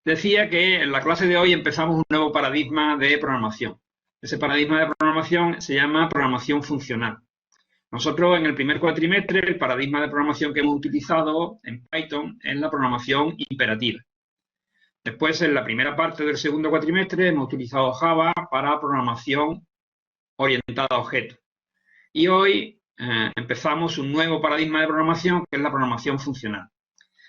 Decía que en la clase de hoy empezamos un nuevo paradigma de programación. Ese paradigma de programación se llama programación funcional. Nosotros en el primer cuatrimestre el paradigma de programación que hemos utilizado en Python es la programación imperativa. Después, en la primera parte del segundo cuatrimestre hemos utilizado Java para programación orientada a objetos. Y hoy empezamos un nuevo paradigma de programación que es la programación funcional.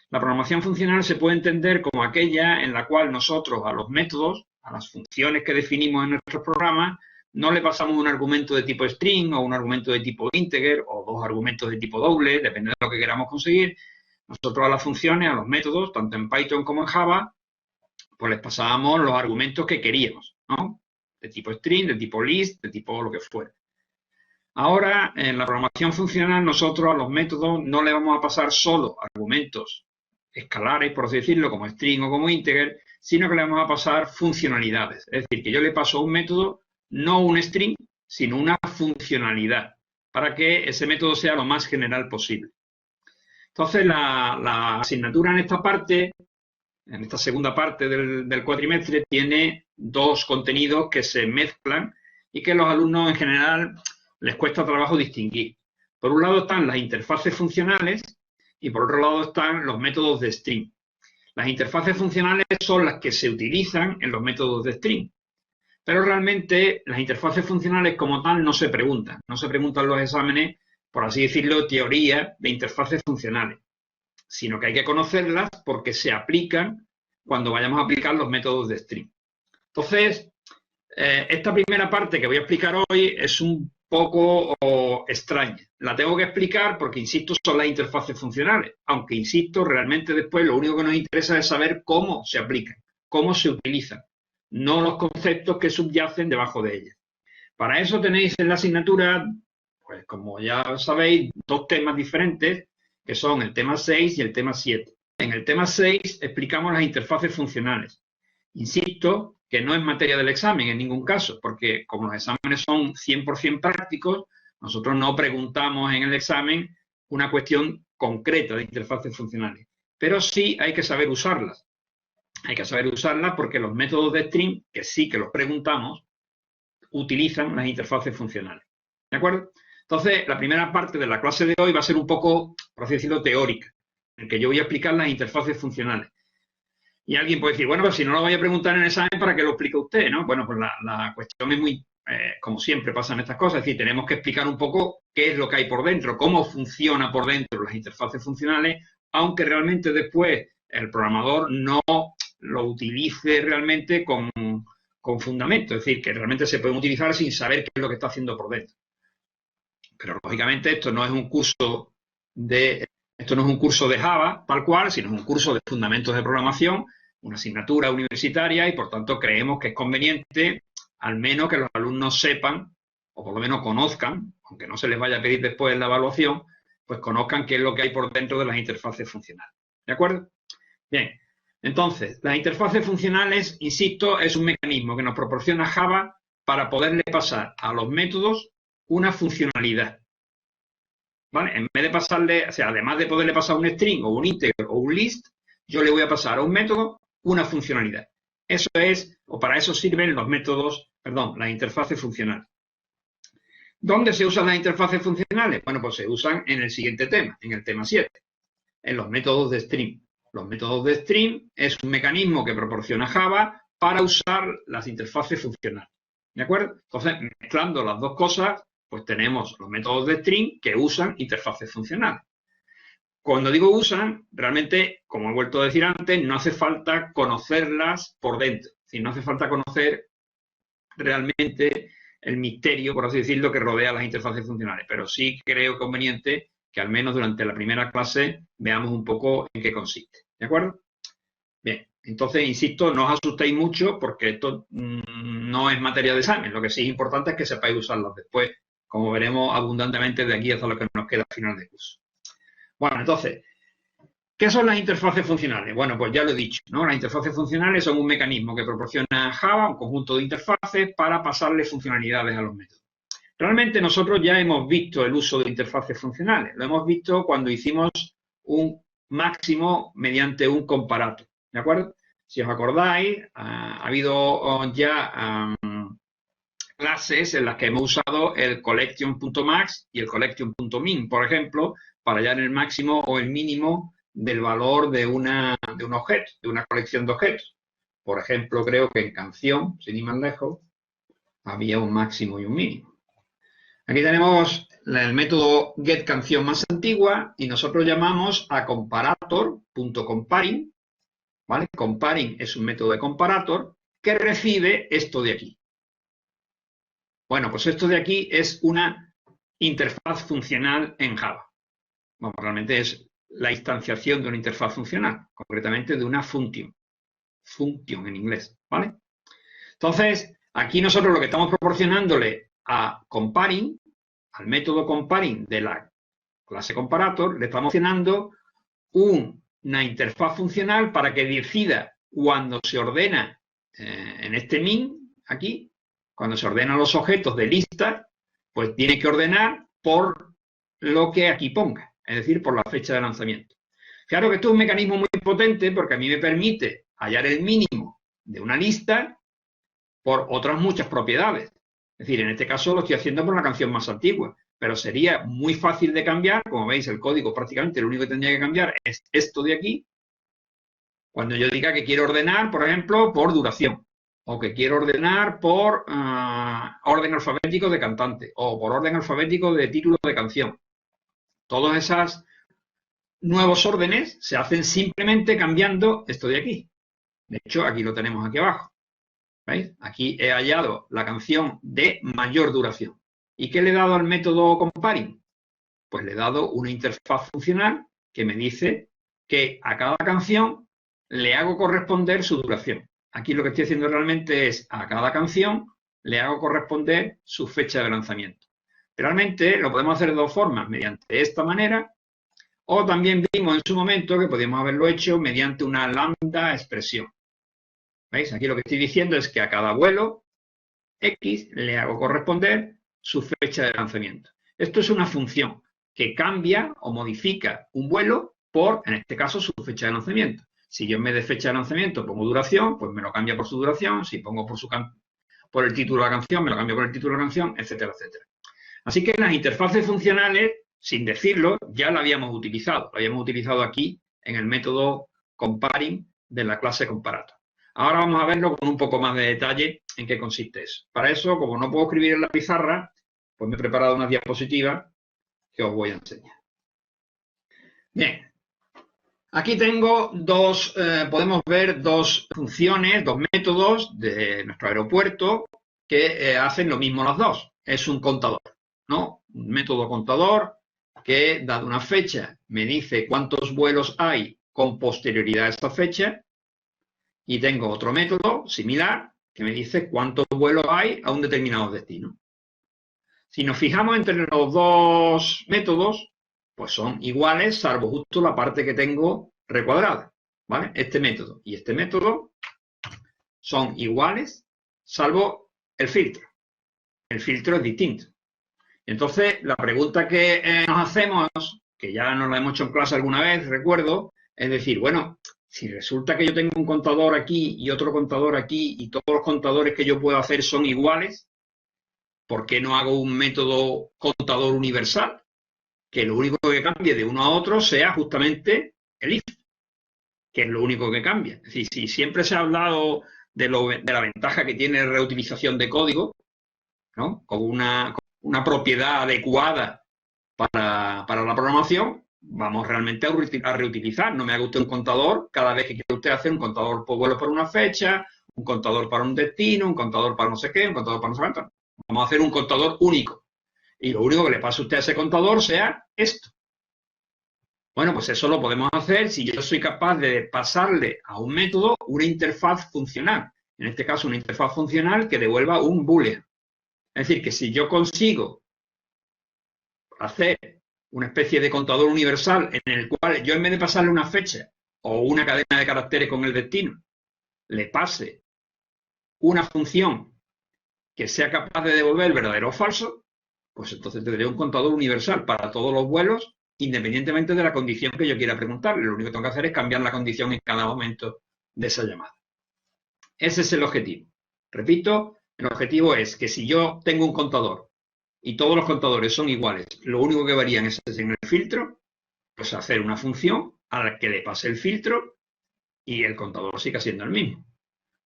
La programación funcional se puede entender como aquella en la cual nosotros a los métodos, a las funciones que definimos en nuestros programas, no le pasamos un argumento de tipo string o un argumento de tipo integer o dos argumentos de tipo doble, depende de lo que queramos conseguir. Nosotros a las funciones, a los métodos, tanto en Python como en Java, pues les pasábamos los argumentos que queríamos, ¿no? De tipo string, de tipo list, de tipo lo que fuera. Ahora, en la programación funcional, nosotros a los métodos no le vamos a pasar solo argumentos escalares, por así decirlo, como string o como integer, sino que le vamos a pasar funcionalidades. Es decir, que yo le paso a un método no un string, sino una funcionalidad, para que ese método sea lo más general posible. Entonces, la asignatura en esta parte, en esta segunda parte del cuatrimestre, tiene dos contenidos que se mezclan y que a los alumnos en general les cuesta trabajo distinguir. Por un lado están las interfaces funcionales y por otro lado están los métodos de string. Las interfaces funcionales son las que se utilizan en los métodos de string. Pero realmente las interfaces funcionales como tal no se preguntan. No se preguntan los exámenes, por así decirlo, teoría de interfaces funcionales. Sino que hay que conocerlas porque se aplican cuando vayamos a aplicar los métodos de string. Entonces, esta primera parte que voy a explicar hoy es un poco extraña. La tengo que explicar porque, insisto, son las interfaces funcionales. Aunque, insisto, realmente después lo único que nos interesa es saber cómo se aplican, cómo se utilizan, no los conceptos que subyacen debajo de ellas. Para eso tenéis en la asignatura, pues como ya sabéis, dos temas diferentes, que son el tema 6 y el tema 7. En el tema 6 explicamos las interfaces funcionales. Insisto que no es materia del examen en ningún caso, porque como los exámenes son 100% prácticos, nosotros no preguntamos en el examen una cuestión concreta de interfaces funcionales. Pero sí hay que saber usarlas. Hay que saber usarlas porque los métodos de string, que sí que los preguntamos, utilizan las interfaces funcionales. ¿De acuerdo? Entonces, la primera parte de la clase de hoy va a ser un poco, por así decirlo, teórica, en que yo voy a explicar las interfaces funcionales. Y alguien puede decir, bueno, pues si no lo voy a preguntar en el examen, ¿para qué lo explica usted? ¿No? Bueno, pues la cuestión es muy, como siempre pasan estas cosas, es decir, tenemos que explicar un poco qué es lo que hay por dentro, cómo funciona por dentro las interfaces funcionales, aunque realmente después el programador no lo utilice realmente con fundamento, es decir, que realmente se pueden utilizar sin saber qué es lo que está haciendo por dentro. Pero lógicamente esto no es un curso de Java tal cual, sino es un curso de fundamentos de programación, una asignatura universitaria y por tanto creemos que es conveniente al menos que los alumnos sepan o por lo menos conozcan, aunque no se les vaya a pedir después en la evaluación, pues conozcan qué es lo que hay por dentro de las interfaces funcionales. ¿De acuerdo? Bien, entonces, las interfaces funcionales, insisto, es un mecanismo que nos proporciona Java para poderle pasar a los métodos una funcionalidad. ¿Vale? En vez de pasarle, o sea, además de poderle pasar un string o un integer o un list, yo le voy a pasar a un método una funcionalidad. Eso es, o para eso sirven los métodos, perdón, las interfaces funcionales. ¿Dónde se usan las interfaces funcionales? Bueno, pues se usan en el siguiente tema, en el tema 7, en los métodos de string. Los métodos de string es un mecanismo que proporciona Java para usar las interfaces funcionales. ¿De acuerdo? Entonces, mezclando las dos cosas, pues tenemos los métodos de string que usan interfaces funcionales. Cuando digo usan, realmente, como he vuelto a decir antes, no hace falta conocerlas por dentro. Es decir, no hace falta conocer realmente el misterio, por así decirlo, que rodea las interfaces funcionales. Pero sí creo conveniente que al menos durante la primera clase veamos un poco en qué consiste. ¿De acuerdo? Bien, entonces, insisto, no os asustéis mucho porque esto no es materia de examen. Lo que sí es importante es que sepáis usarlas después, como veremos abundantemente de aquí hasta lo que nos queda al final del curso. Bueno, entonces, ¿qué son las interfaces funcionales? Bueno, pues ya lo he dicho, ¿no? Las interfaces funcionales son un mecanismo que proporciona Java, un conjunto de interfaces, para pasarle funcionalidades a los métodos. Realmente nosotros ya hemos visto el uso de interfaces funcionales. Lo hemos visto cuando hicimos un máximo mediante un comparator. ¿De acuerdo? Si os acordáis, ha habido ya clases en las que hemos usado el collection.max y el collection.min, por ejemplo, para hallar el máximo o el mínimo del valor de un objeto, de una colección de objetos. Por ejemplo, creo que en canción, sin ir más lejos, había un máximo y un mínimo. Aquí tenemos el método getCanción más antigua y nosotros llamamos a comparator.comparing, ¿vale? Comparing es un método de comparator que recibe esto de aquí. Bueno, pues esto de aquí es una interfaz funcional en Java. Bueno, realmente es la instanciación de una interfaz funcional, concretamente de una function. Function en inglés, ¿vale? Entonces, aquí nosotros lo que estamos proporcionándole a comparing, al método comparing de la clase comparator, le estamos proporcionando una interfaz funcional para que decida cuando se ordena en este min, aquí, cuando se ordenan los objetos de lista, pues tiene que ordenar por lo que aquí ponga, es decir, por la fecha de lanzamiento. Claro que esto es un mecanismo muy potente porque a mí me permite hallar el mínimo de una lista por otras muchas propiedades. Es decir, en este caso lo estoy haciendo por la canción más antigua, pero sería muy fácil de cambiar. Como veis, el código prácticamente lo único que tendría que cambiar es esto de aquí. Cuando yo diga que quiero ordenar, por ejemplo, por duración, o que quiero ordenar por orden alfabético de cantante, o por orden alfabético de título de canción. Todos esos nuevos órdenes se hacen simplemente cambiando esto de aquí. De hecho, aquí lo tenemos aquí abajo. ¿Veis? Aquí he hallado la canción de mayor duración. ¿Y qué le he dado al método comparing? Pues le he dado una interfaz funcional que me dice que a cada canción le hago corresponder su duración. Aquí lo que estoy haciendo realmente es a cada canción le hago corresponder su fecha de lanzamiento. Realmente lo podemos hacer de dos formas, mediante esta manera, o también vimos en su momento que podíamos haberlo hecho mediante una lambda expresión. ¿Veis? Aquí lo que estoy diciendo es que a cada vuelo X le hago corresponder su fecha de lanzamiento. Esto es una función que cambia o modifica un vuelo por, en este caso, su fecha de lanzamiento. Si yo en vez de fecha de lanzamiento pongo duración, pues me lo cambia por su duración. Si pongo por el título de la canción, me lo cambia por el título de la canción, etcétera, etcétera. Así que las interfaces funcionales, sin decirlo, ya la habíamos utilizado. La habíamos utilizado aquí en el método comparing de la clase comparator. Ahora vamos a verlo con un poco más de detalle en qué consiste eso. Para eso, como no puedo escribir en la pizarra, pues me he preparado unas diapositivas que os voy a enseñar. Bien, aquí tengo podemos ver dos funciones, dos métodos de nuestro aeropuerto que hacen lo mismo las dos. Es un contador, ¿no? Un método contador que, dado una fecha, me dice cuántos vuelos hay con posterioridad a esta fecha. Y tengo otro método similar que me dice cuántos vuelos hay a un determinado destino. Si nos fijamos entre los dos métodos, pues son iguales, salvo justo la parte que tengo recuadrada, ¿vale? Este método y este método son iguales, salvo el filtro. El filtro es distinto. Entonces, la pregunta que nos hacemos, que ya nos la hemos hecho en clase alguna vez, recuerdo, es decir, bueno, si resulta que yo tengo un contador aquí y otro contador aquí y todos los contadores que yo puedo hacer son iguales, ¿por qué no hago un método contador universal? Que lo único que cambie de uno a otro sea justamente el if, que es lo único que cambia. Es decir, si siempre se ha hablado de la ventaja que tiene la reutilización de código, ¿no? Con una propiedad adecuada para la programación, vamos realmente a reutilizar. No me haga usted un contador cada vez que quiere usted hacer un contador por vuelo por una fecha, un contador para un destino, un contador para no sé qué, un contador para no sé cuánto. Vamos a hacer un contador único. Y lo único que le pase a usted a ese contador sea esto. Bueno, pues eso lo podemos hacer si yo soy capaz de pasarle a un método una interfaz funcional. En este caso, una interfaz funcional que devuelva un boolean. Es decir, que si yo consigo hacer una especie de contador universal en el cual yo en vez de pasarle una fecha o una cadena de caracteres con el destino, le pase una función que sea capaz de devolver verdadero o falso, pues entonces tendré un contador universal para todos los vuelos, independientemente de la condición que yo quiera preguntarle. Lo único que tengo que hacer es cambiar la condición en cada momento de esa llamada. Ese es el objetivo. Repito, el objetivo es que si yo tengo un contador y todos los contadores son iguales, lo único que varían es en el filtro, pues hacer una función a la que le pase el filtro y el contador siga siendo el mismo.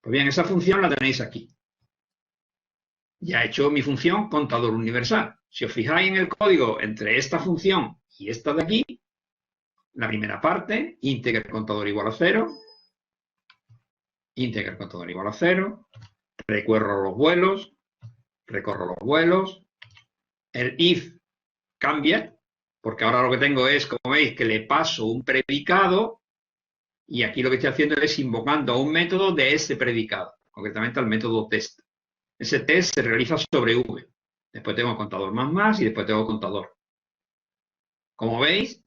Pues bien, esa función la tenéis aquí. Ya he hecho mi función contador universal. Si os fijáis en el código entre esta función y esta de aquí, la primera parte, integer contador igual a 0, integer contador igual a 0, recorro los vuelos, el if cambia, porque ahora lo que tengo es, como veis, que le paso un predicado y aquí lo que estoy haciendo es invocando a un método de ese predicado, concretamente al método test. Ese test se realiza sobre v. Después tengo contador más y después tengo contador. Como veis,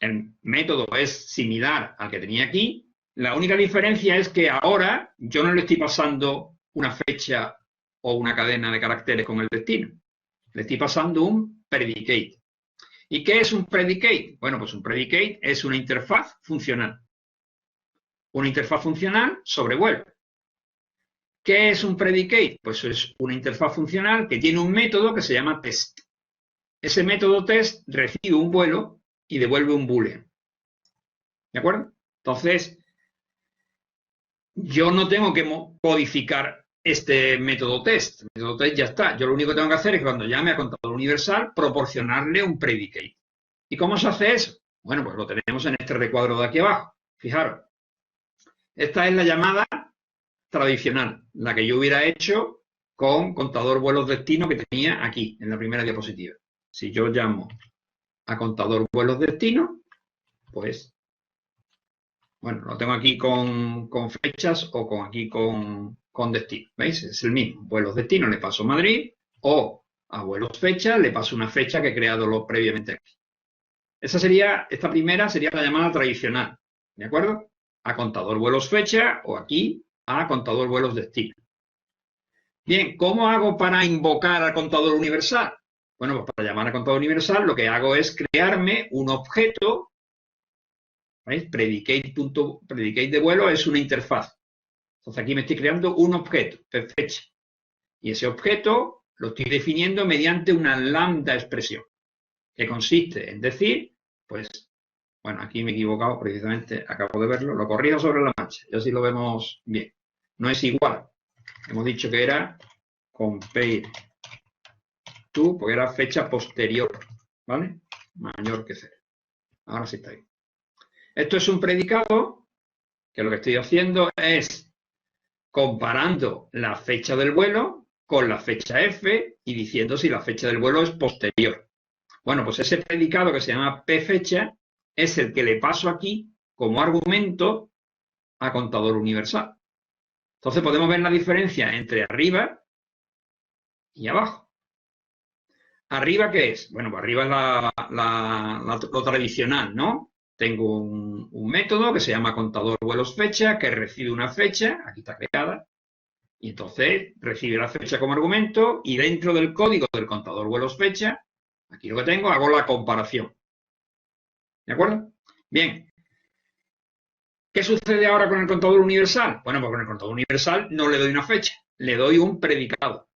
el método es similar al que tenía aquí. La única diferencia es que ahora yo no le estoy pasando una fecha o una cadena de caracteres con el destino. Le estoy pasando un predicate. ¿Y qué es un predicate? Bueno, pues un predicate es una interfaz funcional. Una interfaz funcional sobre vuelo. ¿Qué es un predicate? Pues es una interfaz funcional que tiene un método que se llama test. Ese método test recibe un vuelo y devuelve un boolean. ¿De acuerdo? Entonces, yo no tengo que codificar este método test. El método test ya está. Yo lo único que tengo que hacer es, cuando llame a contador universal, proporcionarle un predicate. ¿Y cómo se hace eso? Bueno, pues lo tenemos en este recuadro de aquí abajo. Fijaros. Esta es la llamada tradicional, la que yo hubiera hecho con contador vuelos destino que tenía aquí, en la primera diapositiva. Si yo llamo a contador vuelos destino, pues, bueno, lo tengo aquí con flechas o aquí con destino. ¿Veis? Es el mismo. Vuelos destino le paso Madrid, o a vuelos fecha le paso una fecha que he creado previamente aquí. Esta primera sería la llamada tradicional, ¿de acuerdo? A contador vuelos fecha o aquí a contador vuelos destino. Bien, ¿cómo hago para invocar al contador universal? Bueno, pues para llamar a contador universal lo que hago es crearme un objeto. ¿Veis? Predicate de vuelo es una interfaz. Entonces aquí me estoy creando un objeto, fecha. Y ese objeto lo estoy definiendo mediante una lambda expresión, que consiste en decir, pues, bueno, aquí me he equivocado, precisamente acabo de verlo, lo corrijo sobre la marcha, y así lo vemos bien. No es igual. Hemos dicho que era compare to, porque era fecha posterior, ¿vale? Mayor que 0. Ahora sí está bien. Esto es un predicado, que lo que estoy haciendo es comparando la fecha del vuelo con la fecha f y diciendo si la fecha del vuelo es posterior. Bueno, pues ese predicado que se llama pfecha es el que le paso aquí como argumento a contador universal. Entonces podemos ver la diferencia entre arriba y abajo. ¿Arriba qué es? Bueno, pues arriba es lo tradicional, ¿no? Tengo un método que se llama contador vuelos fecha, que recibe una fecha, aquí está creada, y entonces recibe la fecha como argumento, y dentro del código del contador vuelos fecha, aquí lo que tengo, hago la comparación. ¿De acuerdo? Bien. ¿Qué sucede ahora con el contador universal? Bueno, pues con el contador universal no le doy una fecha, le doy un predicado.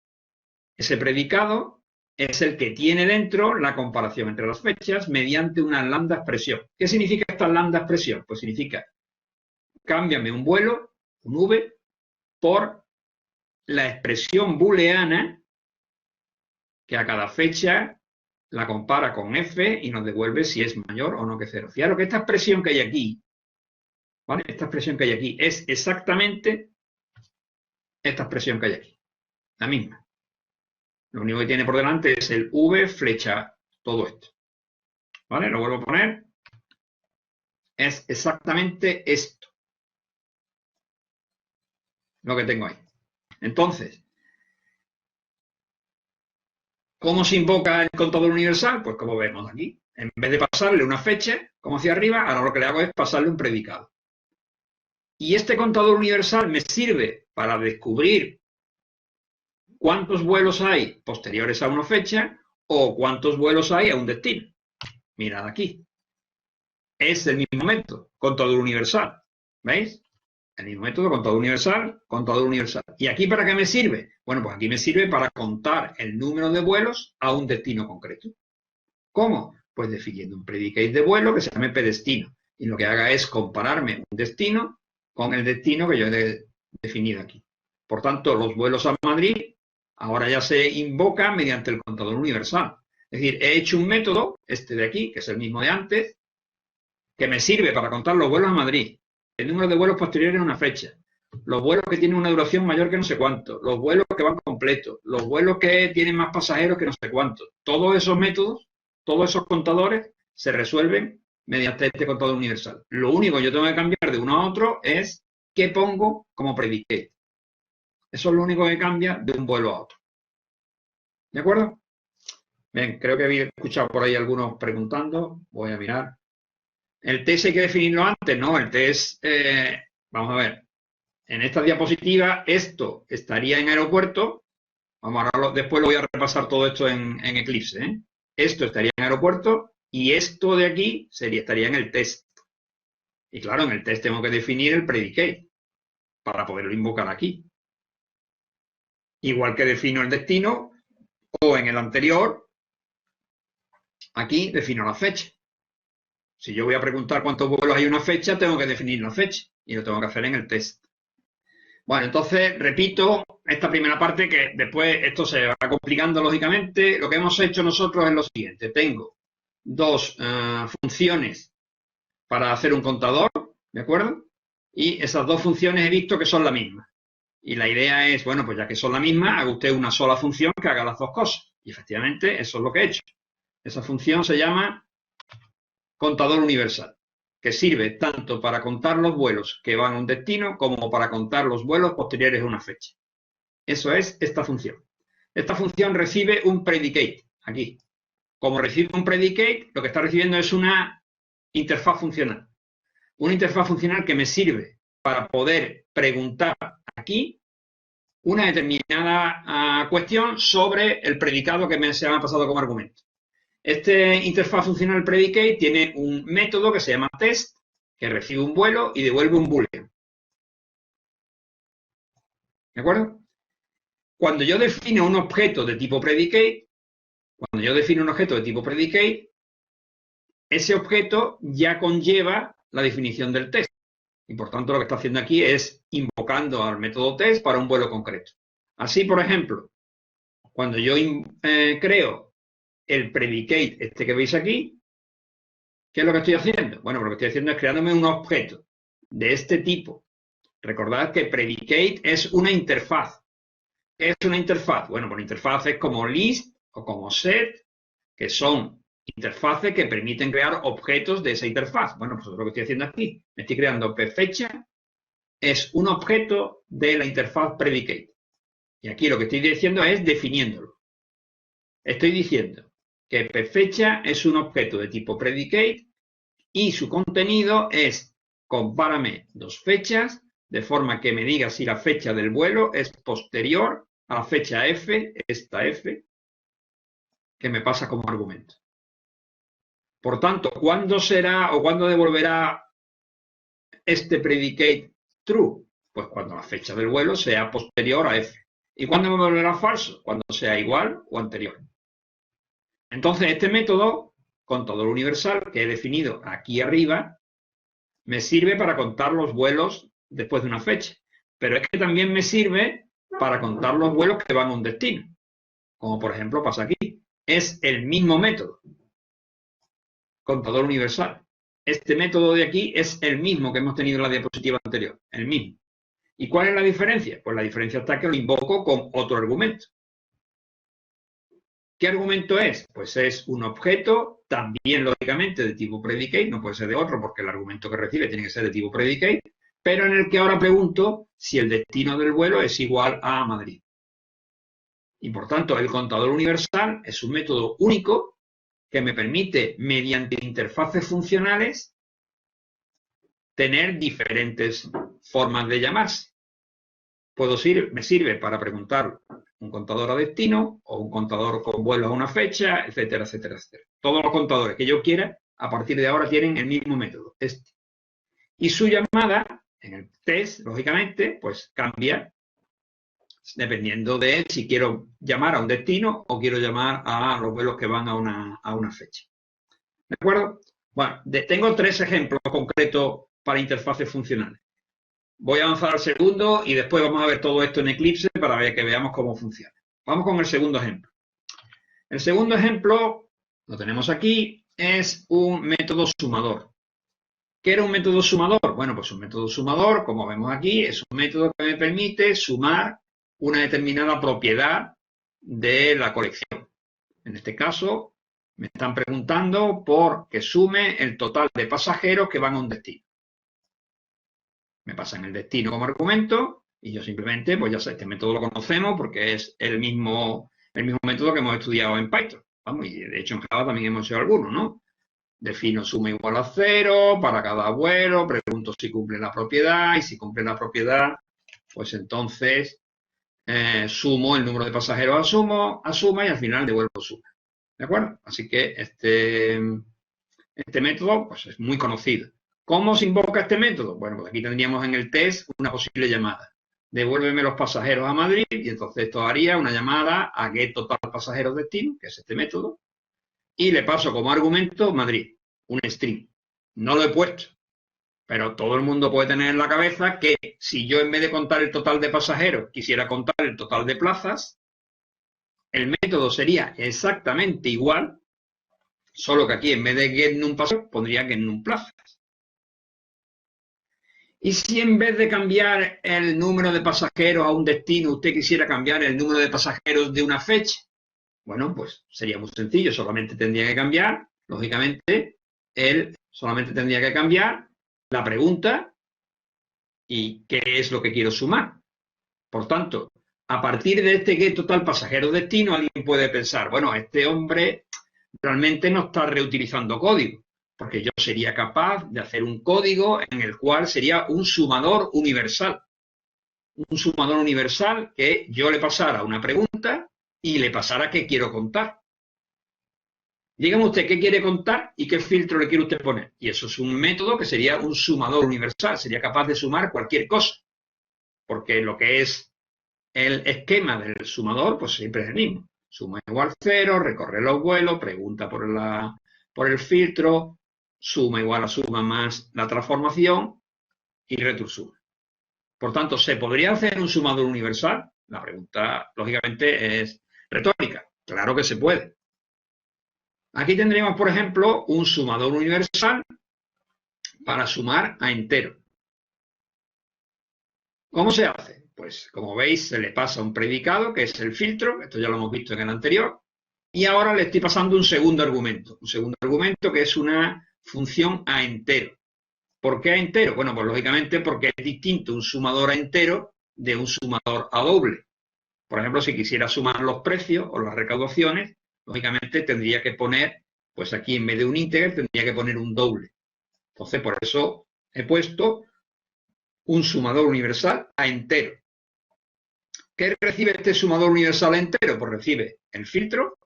Ese predicado es el que tiene dentro la comparación entre las fechas mediante una lambda expresión. ¿Qué significa esta lambda expresión? Pues significa, cámbiame un vuelo, un v, por la expresión booleana que a cada fecha la compara con f y nos devuelve si es mayor o no que 0. Fijaros que esta expresión que hay aquí, ¿vale? Esta expresión que hay aquí es exactamente esta expresión que hay aquí, la misma. Lo único que tiene por delante es el v flecha todo esto. ¿Vale? Lo vuelvo a poner. Es exactamente esto lo que tengo ahí. Entonces, ¿cómo se invoca el contador universal? Pues como vemos aquí. En vez de pasarle una fecha, como hacia arriba, ahora lo que le hago es pasarle un predicado. Y este contador universal me sirve para descubrir cuántos vuelos hay posteriores a una fecha o cuántos vuelos hay a un destino. Mirad aquí. Es el mismo método, contador universal. ¿Veis? El mismo método, contador universal, contador universal. ¿Y aquí para qué me sirve? Bueno, pues aquí me sirve para contar el número de vuelos a un destino concreto. ¿Cómo? Pues definiendo un predicate de vuelo que se llame pdestino. Y lo que haga es compararme un destino con el destino que yo he definido aquí. Por tanto, los vuelos a Madrid ahora ya se invocan mediante el contador universal. Es decir, he hecho un método, este de aquí, que es el mismo de antes, que me sirve para contar los vuelos a Madrid, el número de vuelos posteriores a una fecha, los vuelos que tienen una duración mayor que no sé cuánto, los vuelos que van completos, los vuelos que tienen más pasajeros que no sé cuánto. Todos esos métodos, todos esos contadores se resuelven mediante este contador universal. Lo único que yo tengo que cambiar de uno a otro es qué pongo como predicate. Eso es lo único que cambia de un vuelo a otro. ¿De acuerdo? Bien, creo que había escuchado por ahí algunos preguntando. Voy a mirar. ¿El test hay que definirlo antes? No, el test, vamos a ver. En esta diapositiva, esto estaría en aeropuerto. Vamos, ahora después lo voy a repasar todo esto en Eclipse, ¿eh? Esto estaría en aeropuerto y esto de aquí estaría en el test. Y claro, en el test tengo que definir el predicate para poderlo invocar aquí. Igual que defino el destino o en el anterior, aquí defino la fecha. Si yo voy a preguntar cuántos vuelos hay en una fecha, tengo que definir la fecha y lo tengo que hacer en el test. Bueno, entonces repito esta primera parte que después esto se va complicando lógicamente. Lo que hemos hecho nosotros es lo siguiente. Tengo dos funciones para hacer un contador, ¿de acuerdo? Y esas dos funciones he visto que son la misma. Y la idea es, bueno, pues ya que son la misma, haga usted una sola función que haga las dos cosas. Y efectivamente eso es lo que he hecho. Esa función se llama contador universal, que sirve tanto para contar los vuelos que van a un destino como para contar los vuelos posteriores a una fecha. Eso es esta función. Esta función recibe un predicate, aquí. Como recibe un predicate, lo que está recibiendo es una interfaz funcional. Una interfaz funcional que me sirve para poder preguntar aquí una determinada cuestión sobre el predicado que se me ha pasado como argumento. Este interfaz funcional predicate tiene un método que se llama test, que recibe un vuelo y devuelve un boolean. ¿De acuerdo? Cuando yo defino un objeto de tipo predicate, ese objeto ya conlleva la definición del test. Y por tanto lo que está haciendo aquí es invocando al método test para un vuelo concreto. Así, por ejemplo, cuando yo creo el predicate, este que veis aquí, ¿qué es lo que estoy haciendo? Bueno, lo que estoy haciendo es creándome un objeto de este tipo. Recordad que predicate es una interfaz. ¿Qué es una interfaz? Bueno, pues interfaz es como list o como set, que son interfaces que permiten crear objetos de esa interfaz. Bueno, pues eso es lo que estoy haciendo aquí. Me estoy creando pfecha, es un objeto de la interfaz predicate. Y aquí lo que estoy diciendo es definiéndolo. Estoy diciendo que pfecha es un objeto de tipo predicate y su contenido es compárame dos fechas de forma que me diga si la fecha del vuelo es posterior a la fecha f, esta f, que me pasa como argumento. Por tanto, ¿cuándo será o cuándo devolverá este predicate true? Pues cuando la fecha del vuelo sea posterior a f. ¿Y cuándo me devolverá falso? Cuando sea igual o anterior. Entonces, este método, contador universal, que he definido aquí arriba, me sirve para contar los vuelos después de una fecha. Pero es que también me sirve para contar los vuelos que van a un destino. Como por ejemplo pasa aquí. Es el mismo método. Contador universal. Este método de aquí es el mismo que hemos tenido en la diapositiva anterior. El mismo. ¿Y cuál es la diferencia? Pues la diferencia está que lo invoco con otro argumento. ¿Qué argumento es? Pues es un objeto, también lógicamente de tipo predicate, no puede ser de otro porque el argumento que recibe tiene que ser de tipo predicate, pero en el que ahora pregunto si el destino del vuelo es igual a Madrid. Y por tanto, el contador universal es un método único que me permite, mediante interfaces funcionales, tener diferentes formas de llamarse. Me sirve para preguntar un contador a destino o un contador con vuelo a una fecha, etcétera, etcétera, etcétera. Todos los contadores que yo quiera, a partir de ahora tienen el mismo método, este. Y su llamada En el test, lógicamente, pues cambia dependiendo de si quiero llamar a un destino o quiero llamar a los vuelos que van a una fecha. ¿De acuerdo? Bueno, tengo 3 ejemplos concretos para interfaces funcionales. Voy a avanzar al segundo y después vamos a ver todo esto en Eclipse para que veamos cómo funciona. Vamos con el segundo ejemplo. El segundo ejemplo, lo tenemos aquí, es un método sumador. ¿Qué era un método sumador? Bueno, pues un método sumador, como vemos aquí, es un método que me permite sumar una determinada propiedad de la colección. En este caso, me están preguntando por que sume el total de pasajeros que van a un destino. Me pasan el destino como argumento y yo simplemente, pues ya sé, este método lo conocemos porque es el mismo método que hemos estudiado en Python. Vamos, y de hecho en Java también hemos hecho algunos, ¿no? Defino suma igual a 0 para cada vuelo, pregunto si cumple la propiedad y si cumple la propiedad, pues entonces sumo el número de pasajeros a suma y al final devuelvo suma. ¿De acuerdo? Así que este método pues es muy conocido. ¿Cómo se invoca este método? Bueno, pues aquí tendríamos en el test una posible llamada. Devuélveme los pasajeros a Madrid y entonces esto haría una llamada a getTotalPasajerosDestino, que es este método, y le paso como argumento Madrid, un string. No lo he puesto, pero todo el mundo puede tener en la cabeza que si yo en vez de contar el total de pasajeros quisiera contar el total de plazas, el método sería exactamente igual, solo que aquí en vez de getNumPasajeros pondría getNumPlazas. Y si en vez de cambiar el número de pasajeros a un destino, usted quisiera cambiar el número de pasajeros de una fecha, bueno, pues sería muy sencillo, solamente tendría que cambiar, lógicamente, solamente tendría que cambiar la pregunta y qué es lo que quiero sumar. Por tanto, a partir de este getTotalPasajerosDestino, alguien puede pensar, bueno, este hombre realmente no está reutilizando código, porque yo sería capaz de hacer un código en el cual sería un sumador universal. Un sumador universal que yo le pasara una pregunta y le pasara qué quiero contar. Dígame usted qué quiere contar y qué filtro le quiere usted poner. Y eso es un método que sería un sumador universal. Sería capaz de sumar cualquier cosa. Porque lo que es el esquema del sumador, pues siempre es el mismo. Suma igual 0, recorre los vuelos, pregunta por el filtro, suma igual a suma más la transformación y return suma. Por tanto, ¿se podría hacer un sumador universal? La pregunta, lógicamente, es retórica. Claro que se puede. Aquí tendríamos, por ejemplo, un sumador universal para sumar a entero. ¿Cómo se hace? Pues, como veis, se le pasa un predicado, que es el filtro, esto ya lo hemos visto en el anterior, y ahora le estoy pasando un segundo argumento que es una función a entero. ¿Por qué a entero? Bueno, pues lógicamente porque es distinto un sumador a entero de un sumador a doble. Por ejemplo, si quisiera sumar los precios o las recaudaciones, lógicamente tendría que poner, pues aquí en vez de un íntegro, tendría que poner un doble. Entonces, por eso he puesto un sumador universal a entero. ¿Qué recibe este sumador universal a entero? Pues recibe el filtro,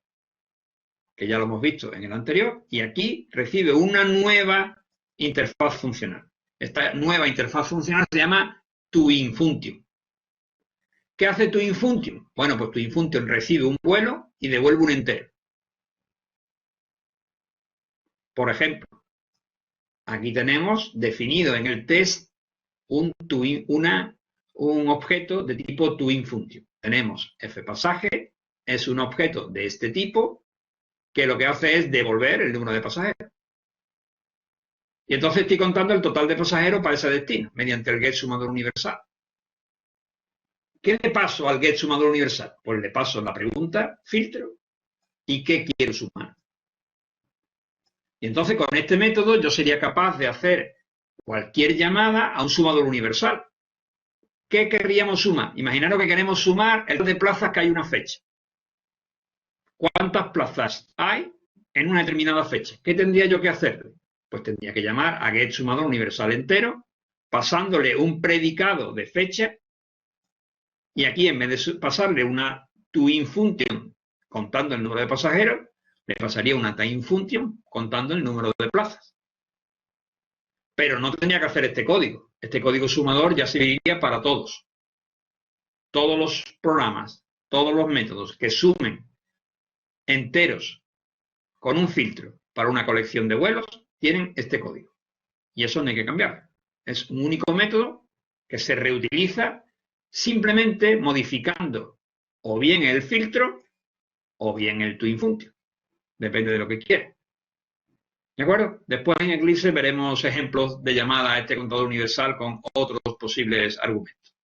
que ya lo hemos visto en el anterior, y aquí recibe una nueva interfaz funcional. Esta nueva interfaz funcional se llama toInFunction. ¿Qué hace toInFunction? Bueno, pues toInFunction recibe un vuelo y devuelve un entero. Por ejemplo, aquí tenemos definido en el test un objeto de tipo toInFunction. Tenemos fPasaje, es un objeto de este tipo que lo que hace es devolver el número de pasajeros. Y entonces estoy contando el total de pasajeros para ese destino, mediante el getSumador universal. ¿Qué le paso al getSumador universal? Pues le paso la pregunta, filtro, y qué quiero sumar. Y entonces con este método yo sería capaz de hacer cualquier llamada a un sumador universal. ¿Qué querríamos sumar? Imaginaros que queremos sumar el número de plazas que hay en una fecha. ¿Cuántas plazas hay en una determinada fecha? ¿Qué tendría yo que hacer? Pues tendría que llamar a getSumador universal entero, pasándole un predicado de fecha, y aquí en vez de pasarle una toInFunction contando el número de pasajeros, le pasaría una timeFunction contando el número de plazas. Pero no tendría que hacer este código Este código sumador ya serviría para todos. Todos los programas, todos los métodos que sumen enteros con un filtro para una colección de vuelos tienen este código. Y eso no hay que cambiar. Es un único método que se reutiliza simplemente modificando o bien el filtro o bien el toInfunction. Depende de lo que quieras. ¿De acuerdo? Después en Eclipse veremos ejemplos de llamada a este contador universal con otros posibles argumentos.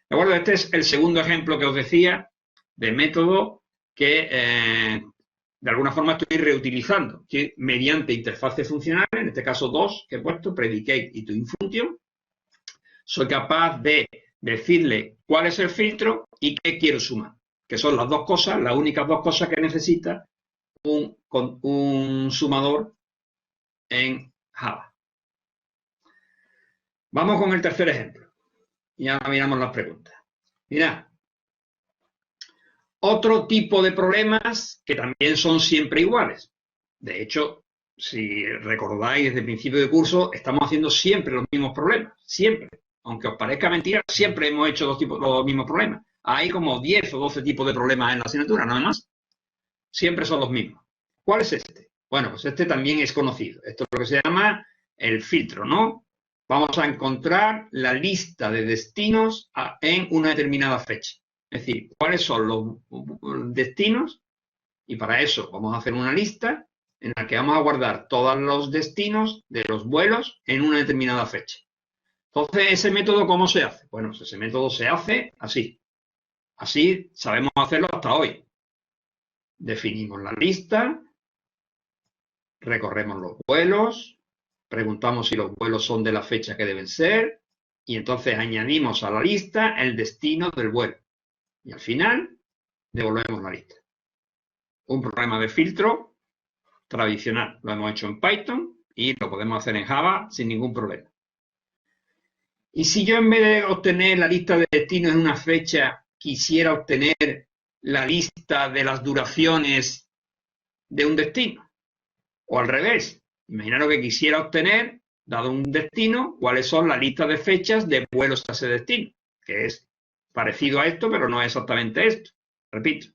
¿De acuerdo? Este es el segundo ejemplo que os decía de método que de alguna forma estoy reutilizando, que mediante interfaces funcionales, en este caso dos que he puesto, predicate y toInfunction, soy capaz de decirle cuál es el filtro y qué quiero sumar, que son las dos cosas, las únicas dos cosas que necesita un sumador en Java. Vamos con el tercer ejemplo. Y ahora miramos las preguntas. Mirad. Otro tipo de problemas que también son siempre iguales. De hecho, si recordáis desde el principio de curso, estamos haciendo siempre los mismos problemas. Siempre. Aunque os parezca mentira, siempre hemos hecho los mismos problemas. Hay como 10 o 12 tipos de problemas en la asignatura, nada más. Siempre son los mismos. ¿Cuál es este? Bueno, pues este también es conocido. Esto es lo que se llama el filtro, ¿no? Vamos a encontrar la lista de destinos en una determinada fecha. Es decir, cuáles son los destinos, y para eso vamos a hacer una lista en la que vamos a guardar todos los destinos de los vuelos en una determinada fecha. Entonces, ¿ese método cómo se hace? Bueno, pues ese método se hace así. Así sabemos hacerlo hasta hoy. Definimos la lista, recorremos los vuelos, preguntamos si los vuelos son de la fecha que deben ser, y entonces añadimos a la lista el destino del vuelo. Y al final, devolvemos la lista. Un programa de filtro tradicional. Lo hemos hecho en Python y lo podemos hacer en Java sin ningún problema. Y si yo en vez de obtener la lista de destinos en una fecha, quisiera obtener la lista de las duraciones de un destino. O al revés. Imaginaros que quisiera obtener, dado un destino, cuáles son las listas de fechas de vuelos a ese destino. Que es parecido a esto, pero no es exactamente esto. Repito.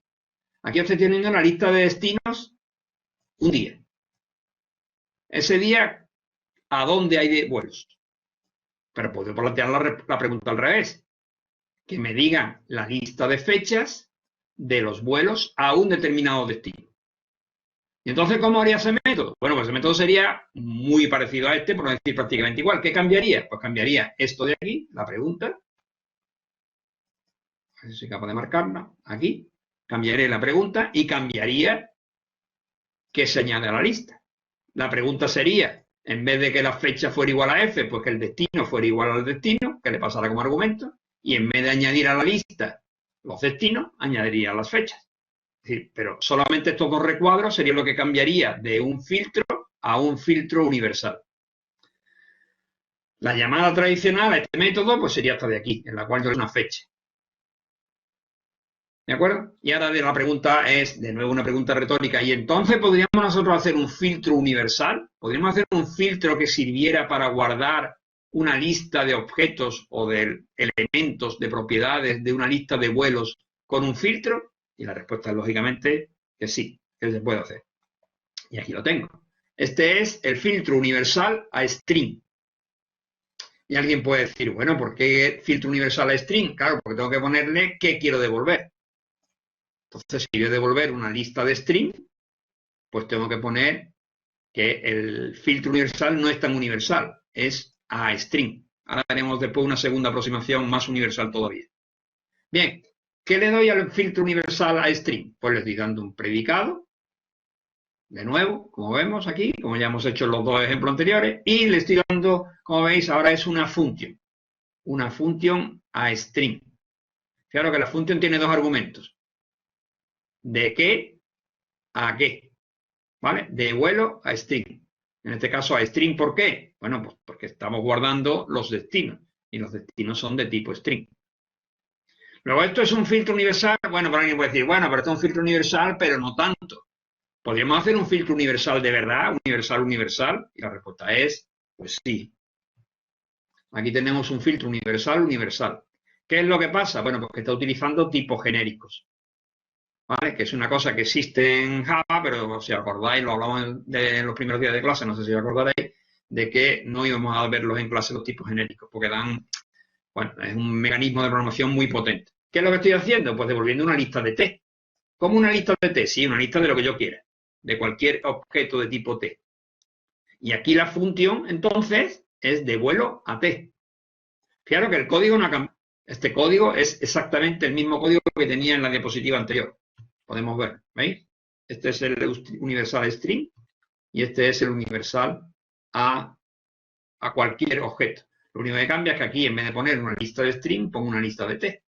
Aquí estoy teniendo una lista de destinos un día. Ese día, ¿a dónde hay de vuelos? Pero puedo plantear la pregunta al revés. Que me digan la lista de fechas de los vuelos a un determinado destino. ¿Y entonces cómo haría ese método? Bueno, pues ese método sería muy parecido a este, por no decir prácticamente igual. ¿Qué cambiaría? Pues cambiaría esto de aquí, la pregunta. A ver si soy capaz de marcarla. Aquí. Cambiaré la pregunta y cambiaría qué se añade a la lista. La pregunta sería, en vez de que la fecha fuera igual a f, pues que el destino fuera igual al destino, que le pasara como argumento, y en vez de añadir a la lista los destinos, añadiría las fechas. Es decir, pero solamente estos dos recuadros sería lo que cambiaría de un filtro a un filtro universal. La llamada tradicional a este método pues sería esta de aquí, en la cual yo le doy una fecha. ¿De acuerdo? Y ahora la pregunta es, de nuevo, una pregunta retórica. ¿Y entonces podríamos nosotros hacer un filtro universal? ¿Podríamos hacer un filtro que sirviera para guardar una lista de objetos o de elementos, de propiedades de una lista de vuelos con un filtro? Y la respuesta es, lógicamente, que sí, que se puede hacer. Y aquí lo tengo. Este es el filtro universal a string. Y alguien puede decir, bueno, ¿por qué filtro universal a string? Claro, porque tengo que ponerle qué quiero devolver. Entonces, si quiero devolver una lista de string, pues tengo que poner que el filtro universal no es tan universal, es a string. Ahora tenemos después una segunda aproximación más universal todavía. Bien, ¿qué le doy al filtro universal a string? Pues le estoy dando un predicado, de nuevo, como vemos aquí, como ya hemos hecho en los dos ejemplos anteriores, y le estoy dando, como veis, ahora es una función a string. Fijaros que la función tiene dos argumentos. ¿De qué a qué? ¿Vale? De vuelo a string. En este caso a string, ¿por qué? Bueno, pues porque estamos guardando los destinos. Y los destinos son de tipo string. Luego, ¿esto es un filtro universal? Bueno, para alguien puede decir, bueno, pero esto es un filtro universal, pero no tanto. ¿Podríamos hacer un filtro universal de verdad? Universal. Y la respuesta es, pues sí. Aquí tenemos un filtro universal, universal. ¿Qué es lo que pasa? Bueno, pues que está utilizando tipos genéricos, ¿vale? Que es una cosa que existe en Java, pero si acordáis, lo hablamos de los primeros días de clase, no sé si os acordaréis, de que no íbamos a verlos en clase los tipos genéricos, porque dan, bueno, es un mecanismo de programación muy potente. ¿Qué es lo que estoy haciendo? Pues devolviendo una lista de T. ¿Cómo una lista de T? Sí, una lista de lo que yo quiera, de cualquier objeto de tipo T. Y aquí la función, entonces, es devuelvo a T. Fijaros que el código no ha cambiado. Este código es exactamente el mismo código que tenía en la diapositiva anterior. Podemos ver, ¿veis? Este es el universal string y este es el universal a cualquier objeto. Lo único que cambia es que aquí, en vez de poner una lista de string, pongo una lista de T.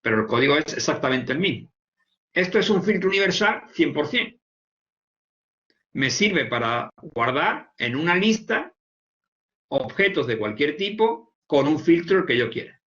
Pero el código es exactamente el mismo. Esto es un filtro universal 100%. Me sirve para guardar en una lista objetos de cualquier tipo con un filtro el que yo quiera.